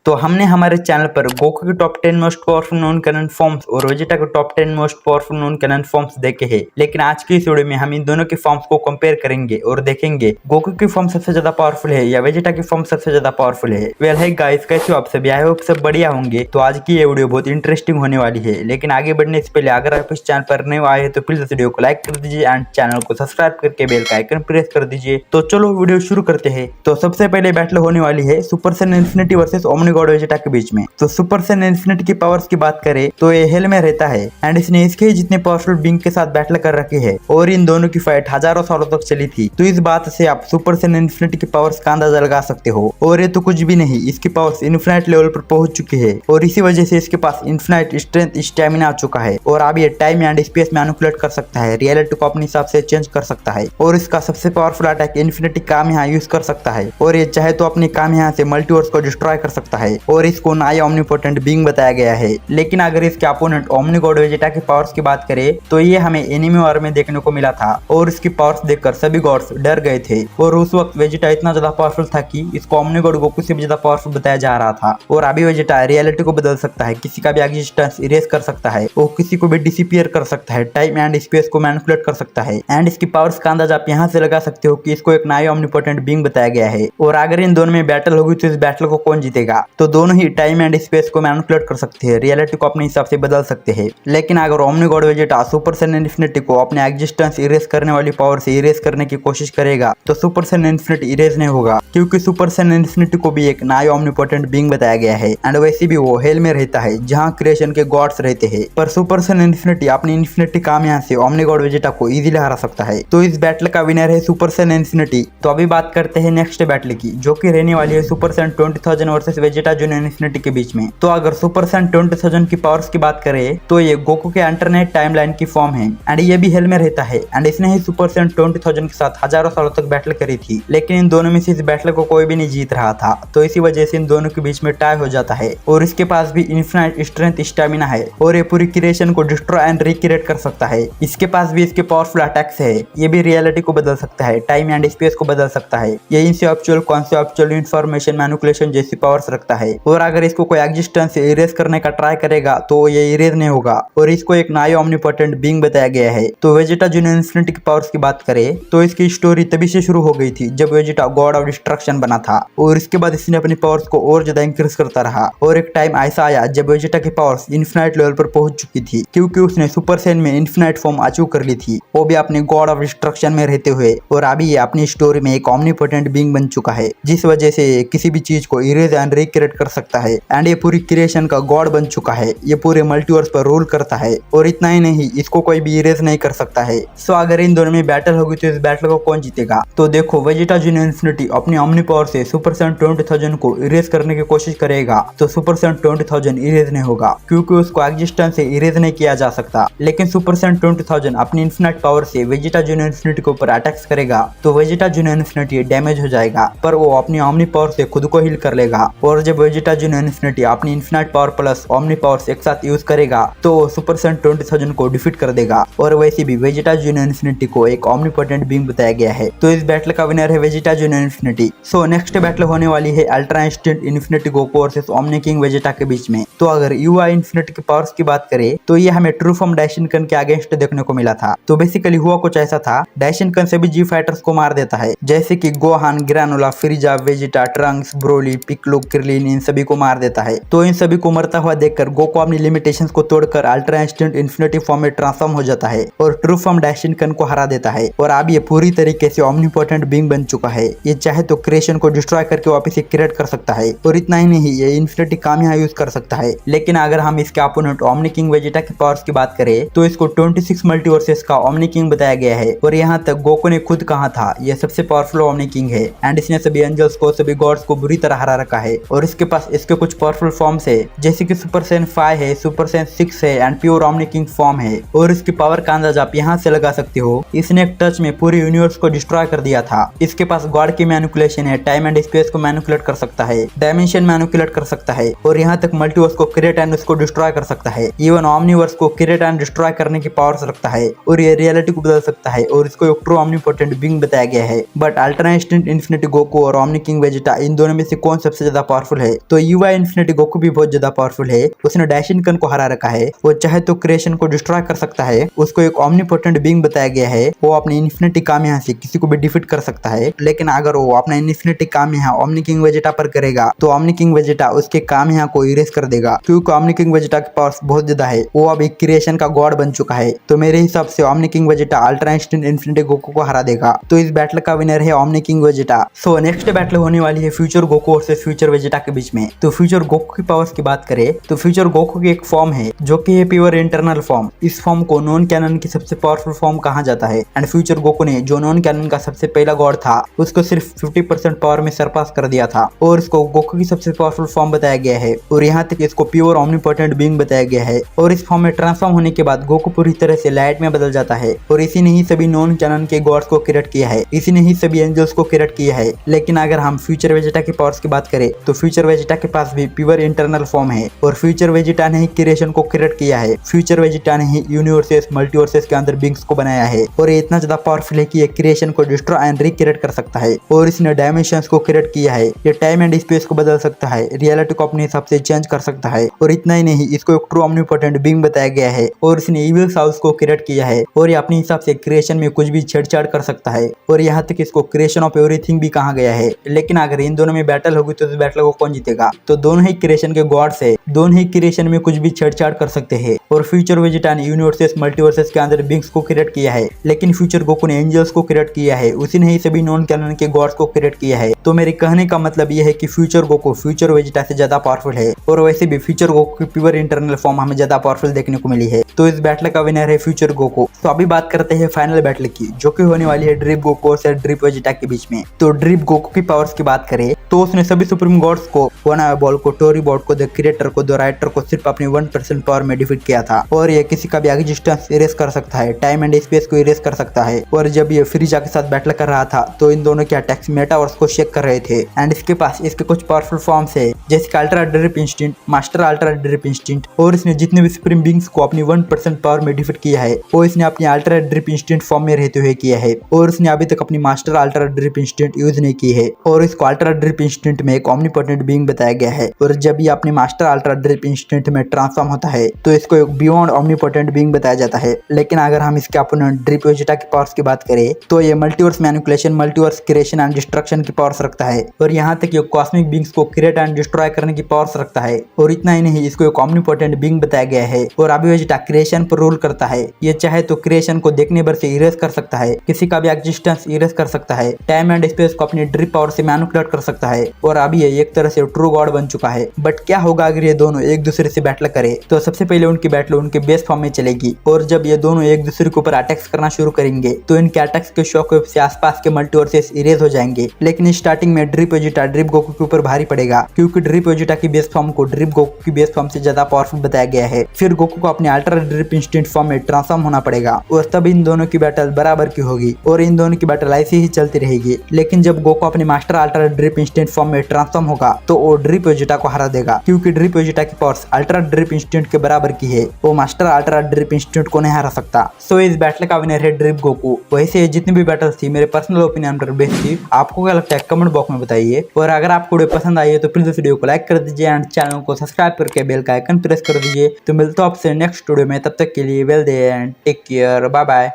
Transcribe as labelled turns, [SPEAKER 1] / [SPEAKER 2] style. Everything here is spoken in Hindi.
[SPEAKER 1] तो हमने हमारे चैनल पर गोकू के top 10 most powerful non canon forms और वेजिटा के top 10 most powerful non canon forms देखे हैं, लेकिन आज की इस वीडियो में हम इन दोनों के फॉर्म्स को कंपेयर करेंगे और देखेंगे गोकू की फॉर्म सबसे ज्यादा पावरफुल है या वेजिटा की फॉर्म सबसे ज्यादा पावरफुल है। वेल है गाइस, कैसे हो आप सभी? आई होप सब बढ़िया होंगे। तो आज की ये वीडियो बहुत इंटरेस्टिंग होने वाली है, लेकिन आगे बढ़ने से पहले अगर आप इस चैनल पर नए आए हैं तो प्लीज इस वीडियो को लाइक कर दीजिए एंड चैनल को सब्सक्राइब करके बेल का आइकन प्रेस कर दीजिए। तो चलो वीडियो शुरू करते हैं। तो सबसे पहले बैटल होने वाली है super Saiyan infinity versus omni God Vegeta के बीच में। तो सुपर सैयन इन्फिनिटी की पावर्स की बात करें तो ये हेल में रहता है एंड इसने इसके जितने पावरफुल बींग के साथ बैटल कर रखी है और इन दोनों की फाइट हजारों सालों तक चली थी। तो इस बात से आप सुपर सैयन इन्फिनिटी की पावर्स का अंदाजा लगा सकते हो। और ये तो कुछ भी नहीं, इसकी पावर्स इन्फिनाइट लेवल पर पहुंच चुकी है और इसी वजह से इसके पास इन्फिनाइट स्ट्रेंथ स्टैमिना आ चुका है और अब ये टाइम एंड स्पेस मैनिपुलेट कर सकता है, रियलिटी को अपने हिसाब से चेंज कर सकता है और इसका सबसे powerful attack infinity Kamiya use कर सकता है और ये चाहे तो अपनी कामिया से मल्टीवर्स को डिस्ट्रॉय कर सकता है और इसको नया ओमनीपोटेंट बीइंग बताया गया है। लेकिन अगर इसके अपोनेंट ओमनी गॉड वेजिटा की पावर्स की बात करें तो ये हमें एनिमी वॉर में देखने को मिला था और इसकी पावर्स देखकर सभी गॉड्स डर गए थे और उस वक्त वेजिटा इतना ज्यादा पावरफुल था कि इसको ओमनी गॉड गोकू से भी ज्यादा पावरफुल बताया जा रहा था। और अभी वेजिटा रियलिटी को बदल सकता है, किसी का भी एग्जिस्टेंस इरेज कर सकता है और किसी को भी डिसअपीयर कर सकता है, टाइम एंड स्पेस को मैनिपुलेट कर सकता है एंड इसकी पावर्स का अंदाजा आप यहाँ से लगा सकते हो कि इसको एक नया ओमनीपोटेंट बीइंग बताया गया है। और अगर इन दोनों में बैटल होगी तो इस बैटल को कौन जीतेगा? तो दोनों ही टाइम एंड स्पेस को मैनिपुलेट कर सकते हैं, रियलिटी को अपने हिसाब से बदल सकते हैं। लेकिन अगर omni God Vegeta super Saiyan infinity को अपने एग्जिस्टेंस इरेज करने वाली पावर से इरेज करने की कोशिश करेगा तो सुपर सैयन इन्फिनिटी इरेज नहीं होगा, क्योंकि सुपर सैयन इन्फिनिटी को भी एक नया ओमनीपोटेंट बीइंग बताया गया है एंड वैसे भी वो हेल में रहता है जहाँ क्रिएशन के गॉड्स रहते हैं। पर सुपर सैयन इन्फिनिटी अपनी इन्फिनिटी कामिया से ओमनी गॉड वेजिटा को इजीली हरा सकता है। तो इस बैटल का विनर है सुपर सैयन इन्फिनिटी। तो अभी बात करते हैं नेक्स्ट बैटल की, जो कि रहने वाली है super Saiyan 20,000 versus Vegeta junior infinity के बीच में। तो अगर सुपर सैयन 20,000 की पावर्स की बात करें तो ये गोकू के अल्टरनेट टाइमलाइन की फॉर्म है एंड ये भी हेल में रहता है एंड इसने ही सुपर सैयन 20,000 के साथ हजारों सालों तक बैटल करी थी, लेकिन इन दोनों में से इस बैटल को कोई भी नहीं जीत रहा था। तो इसी वजह से इन दोनों के बीच में टाई हो जाता है और इसके पास भी इन्फिनाइट स्ट्रेंथ स्टैमिना है और ये पूरी क्रिएशन को डिस्ट्रॉय एंड रिक्रिएट कर सकता है। इसके पास भी इसके पावरफुल अटैक्स है, ये भी रियलिटी को बदल सकता है, टाइम एंड स्पेस को बदल सकता है, ये इंसेप्चुअल कॉन्सेप्चुअल इंफॉर्मेशन मैनिपुलेशन जैसी पावर्स रखता है। और अगर इसको कोई एग्जिस्टेंस इरेज करने का ट्राई करेगा तो ये इरेज नहीं होगा और इसको एक नया ओमनीपोटेंट बीइंग बताया गया है। तो वेजिटा जूनियर इन्फिनिटी की पावर्स की बात करें तो इसकी स्टोरी तभी से शुरू हो गई थी जब वेजिटा गॉड ऑफ डिस्ट्रक्शन बना था और इसके बाद इसने अपनी पावर्स को और ज्यादा इंक्रीज करता रहा और एक टाइम ऐसा आया जब वेजिटा की पावर्स इन्फिनाइट लेवल पर पहुंच चुकी थी, क्योंकि उसने सुपर सैयन में इन्फिनाइट फॉर्म अचीव कर ली थी, वो भी अपने गॉड ऑफ डिस्ट्रक्शन में रहते हुए। और अभी ये अपनी स्टोरी में एक ओमनीपोटेंट बीइंग बन चुका है, जिस वजह से किसी भी चीज को इरेज एंड रिक्रिएट कर सकता है एंड ये पूरी क्रिएशन का गॉड बन चुका है, ये पूरे मल्टीवर्स पर रूल करता है। और इतना ही नहीं, इसको कोई भी इरेज नहीं कर सकता है। सो अगर इन दोनों में बैटल होगी तो इस बैटल को कौन जीतेगा? तो देखो, वेजिटा जूनियर इन्फिनिटी अपनी ओमनी पावर से सुपर सैयन 20,000 को इरेज करने की कोशिश करेगा तो सुपर सैयन 20,000 इरेज नहीं होगा, क्योंकि उसको एग्जिस्टेंस से इरेज नहीं किया जा सकता। लेकिन सुपर सैयन 20,000 अपनी इन्फिनाइट पावर से वेजिटा जूनियर इन्फिनिटी के ऊपर अटैक्स करेगा तो वेजिटा जूनियर इन्फिनिटी डैमेज हो जाएगा, पर वो अपनी ओमनी पावर से खुद को हील कर लेगा। और जब वेजिटा जूनियर इन्फिनिटी अपनी infinite power plus omni powers एक साथ यूज करेगा तो सुपर सैयन 20,000 को डिफीट कर देगा। और वैसे भी वेजिटा जूनियर इन्फिनिटी को एक ओमनीपोटेंट बीइंग बताया गया है। तो इस बैटल का विनर है Vegeta junior infinity. So next battle होने वाली है ultra instant infinity Goku versus omni king Vegeta के बीच में। तो अगर यूआई इन्फिनिटी की पावर्स की बात करें तो ये हमें ट्रू फॉर्म डाइशिनकन के अगेंस्ट देखने को मिला था। तो बेसिकली हुआ कुछ ऐसा था, डाइशिनकन सभी जी फाइटर्स को मार देता है, जैसे कि Gohan, ग्रैनुला, फ्रीजा, Vegeta, Trunks, Broly, पिक्लो, Krillin, इन सभी को मार देता है। तो इन सभी को मरता हुआ देखकर गोकू अपनी लिमिटेशंस को तोड़कर अल्ट्रा इंस्टेंट इन्फिनिटी फॉर्म में ट्रांसफॉर्म हो जाता है और ट्रू फॉर्म डाइशिनकन को हरा देता है। और अब ये पूरी तरीके से ओमनीपोटेंट बीइंग बन चुका है, ये चाहे तो क्रिएशन को डिस्ट्रॉय करके वापस से क्रिएट कर सकता है। और इतना ही नहीं, ये इन्फिनिटी कामिया यूज कर सकता है। लेकिन अगर हम इसके अपोनेंट ओमनी किंग वेजिटा की पावर्स की बात करें तो इसको 26 मल्टीवर्सेस का ओमनी किंग बताया गया है। और यहाँ तक गोकू ने खुद कहा था ये सबसे पावरफुल ओमनी किंग है एंड इसने सभी एंजल्स को, सभी गॉड्स को बुरी तरह हरा रखा है। और इसके पास इसके कुछ पावरफुल फॉर्म्स है, जैसे कि सुपर सैयन 5 है, सुपर सैयन 6 है and pure omni king form है। और इसकी पावर का अंदाजा आप यहाँ से लगा सकते हो, इसने एक टच में पूरे यूनिवर्स को डिस्ट्रॉय कर दिया था। इसके पास गॉड की मैनिपुलेशन है, टाइम एंड स्पेस को मैनिपुलेट कर सकता है, डायमेंशन मैनिपुलेट कर सकता है और यहाँ तक मल्टीवर्स को क्रिएट एंड उसको डिस्ट्रॉय कर सकता है। इवन ओमनीवर्स को क्रिएट एंड डिस्ट्रॉय करने की पावर्स रखता है और ये रियलिटी को बदल सकता है और इसको एक ट्रू ओमनीपोटेंट बीइंग बताया गया है। But ultra instant infinity Goku और ओमनी किंग वेजिटा इन दोनों में से कौन सबसे ज्यादा पावरफुल है तो युवा इन्फिनिटी गोकू भी बहुत ज्यादा पावरफुल है। उसने डैशिनकन को हरा रखा है। वो चाहे तो क्रिएशन को डिस्ट्रॉय कर सकता है। उसको एक ओमनीपोटेंट बीइंग बताया गया है। वो अपने इन्फिनिटी कामिया से किसी को भी डिफीट कर सकता है। लेकिन अगर वो अपना infinity Kamiya omni king Vegeta पर करेगा तो ओमनी किंग वेजिटा उसके कामिया को इरेज कर देगा, क्योंकि ओमनी किंग वेजिटा के पास बहुत ज्यादा है। वो अब एक क्रिएशन का गॉड बन चुका है। तो मेरे हिसाब से omni king Vegeta ultra instant infinity Goku को हरा देगा। तो इस बैटल का विनर है omni king Vegeta. So next battle होने वाली है future Goku versus future Vegeta के बीच में। तो फ्यूचर गोकू की पावर्स की बात करें तो फ्यूचर गोकू की एक फॉर्म है जो कि है प्योर इंटरनल फॉर्म। इस फॉर्म को नॉन कैनन की सबसे पावरफुल फॉर्म कहा जाता है। एंड फ्यूचर गोकू ने जो नॉन कैनन का सबसे पहला गॉड था उसको सिर्फ 50% पावर में सरपास कर दिया था और इसको गोकू की सबसे पावरफुल फॉर्म बताया गया है। और यहाँ तक इसको प्योर ओमनीपोटेंट बीइंग बताया गया है। और इस फॉर्म में ट्रांसफॉर्म होने के बाद गोकू पूरी तरह से लाइट में बदल जाता है। और इसी ने ही सभी नॉन कैनन के गॉड्स को क्रिएट किया है। इसी ने ही सभी एंजल्स को क्रिएट किया है। लेकिन अगर हम फ्यूचर वेजिटा की पावर्स की बात करें तो फ्यूचर वेजिटा के पास भी प्योर इंटरनल फॉर्म है। और फ्यूचर वेजिटा ने ही क्रिएशन को क्रिएट किया है। फ्यूचर वेजिटा ने ही यूनिवर्सेस मल्टीवर्सेस के अंदर बीइंग्स को बनाया है। और ये इतना ज्यादा पावरफुल है कि ये क्रिएशन को डिस्ट्रॉय एंड रिक्रिएट कर सकता है। और इसने डायमेंशंस को क्रिएट किया है। ये टाइम एंड स्पेस को बदल सकता है, रियलिटी को अपने हिसाब से चेंज कर सकता है। और इतना ही नहीं, इसको एक ट्रू ओमनीपोटेंट बीइंग बताया गया है। और इसने इविल साउल्स को क्रिएट किया है। और ये अपने हिसाब से क्रिएशन में कुछ भी छेड़छाड़ कर सकता है। और यहाँ तक इसको क्रिएशन ऑफ एवरीथिंग भी कहा गया है। लेकिन अगर इन दोनों में बैटल होगी तो इस बैटल को कौन जीतेगा? तो दोनों ही क्रिएशन के गॉड्स है। दोनों ही क्रिएशन में कुछ भी छेड़छाड़ कर सकते हैं। और फ्यूचर वेजिटा ने यूनिवर्सेस मल्टीवर्सेस के अंदर बीइंग्स को क्रिएट किया है। लेकिन फ्यूचर गोकू ने एंजल्स को क्रिएट किया है। उसी ने ही सभी नॉन कैनन के गॉड्स को क्रिएट किया है। तो मेरे कहने का मतलब यह है कि फ्यूचर गोकू फ्यूचर वेजिटा से ज्यादा पावरफुल है। और वैसे भी फ्यूचर गोकू की प्योर इंटरनल फॉर्म हमें ज्यादा पावरफुल देखने को मिली है। तो इस बैटल का विनर है फ्यूचर गोकू। तो अभी बात करते हैं फाइनल बैटल की, जो कि होने वाली है ड्रीप गोकू और ड्रीप वेजिटा के बीच में। तो ड्रीप गोकू की पावर्स की बात करें तो उसने सभी सुप्रीम गॉड्स को, वनाबॉल को, टोरी बॉट को, द क्रिएटर को, द राइटर को सिर्फ अपनी 1% पावर में डिफीट किया था। और ये किसी का भी एग्जिस्टेंस इरेज कर सकता है, टाइम एंड स्पेस को इरेज कर सकता है। और जब ये फ्रीजा के साथ बैटल कर रहा था तो इन दोनों के अटैक्स मेटावर्स को शेक कर रहे थे। एंड इसके पास इसके कुछ पावरफुल फॉर्म्स है, जैसे कि ultra drip instinct, master ultra drip instinct. और इसने जितने भी सुप्रीम बीइंग्स को अपनी 1% पावर में डिफीट किया है वो इसने अपनी अल्ट्रा ड्रिप इंस्टिंक्ट फॉर्म में रहते हुए किया है। और इसने अभी तक अपनी master ultra drip instinct use नहीं की है। और इसको अल्ट्रा ड्रिप इंस्टिंक्ट में एक ओमनीपोटेंट बीइंग बताया गया है। और जब ये अपने मास्टर अल्ट्रा ड्रिप इंस्टिंक्ट में ट्रांसफॉर्म होता है तो इसको एक बियॉन्ड ओमनीपोटेंट बीइंग बताया जाता है। लेकिन अगर हम इसके अपोनेंट ड्रिप वेजिटा की पावर्स की बात करें तो ये multiverse manipulation, multiverse creation and destruction की पावर्स रखता है। और यहाँ तक ये कॉस्मिक बीइंग्स को क्रिएट एंड डिस्ट्रॉय करने की पावर्स रखता है। और इतना ही नहीं, इसको एक ओमनीपोटेंट बीइंग बताया गया है। और अभी वेजिटा क्रिएशन पर रूल करता है। ये चाहे तो क्रिएशन को देखने भर से इरेज कर सकता है, किसी का भी एग्जिस्टेंस इरेज कर सकता है, टाइम एंड स्पेस को अपनी ड्रिप पावर से मैनिपुलेट कर सकता है। और अभी ये एक तरह से ट्रू गॉड बन चुका है। बट क्या होगा अगर ये दोनों एक दूसरे से बैटल करे? तो सबसे पहले उनकी बैटल उनके बेस फॉर्म में चलेगी। और जब ये दोनों एक दूसरे के ऊपर अटैक्स करना शुरू करेंगे तो इनके अटैक्स के शॉकवेव से आसपास के मल्टीवर्सेस इरेज हो जाएंगे। लेकिन स्टार्टिंग में ड्रिप वेजिटा ड्रिप गोकू के ऊपर भारी पड़ेगा, क्योंकि ड्रिप वेजिटा की बेस फॉर्म को ड्रिप गोकू की बेस फॉर्म से ज्यादा पावरफुल बताया गया है। फिर गोकू को अपने अल्ट्रा ड्रिप इंस्टिंक्ट फॉर्म में ट्रांसफॉर्म होना पड़ेगा। और तब इन दोनों की बैटल बराबर की होगी। और इन दोनों की बैटल ऐसी ही चलती रहेगी। लेकिन जब गोकू अपने master ultra drip instinct form में ट्रांसफॉर्म होगा तो वो ड्रिप वेजिटा को हरा देगा, क्योंकि ड्रिप वेजिटा की पावर्स अल्ट्रा ड्रिप इंस्टिंक्ट के बराबर की है। वो मास्टर अल्ट्रा ड्रिप इंस्टिंक्ट को नहीं हरा सकता। सो इस बैटल का विनर है ड्रिप गोकू। वैसे जितनी भी बैटल थी मेरे पर्सनल ओपिनियन पर बेस्ड थी। आपको क्या लगता है कमेंट बॉक्स में बताइए। और अगर आपको वीडियो पसंद आई है तो प्लीज इस वीडियो को लाइक कर दीजिए एंड चैनल को सब्सक्राइब करके बेल का आइकन प्रेस कर दीजिए। तो मिलता हूं आपसे नेक्स्ट वीडियो में, तब तक के लिए well day and take care, bye bye.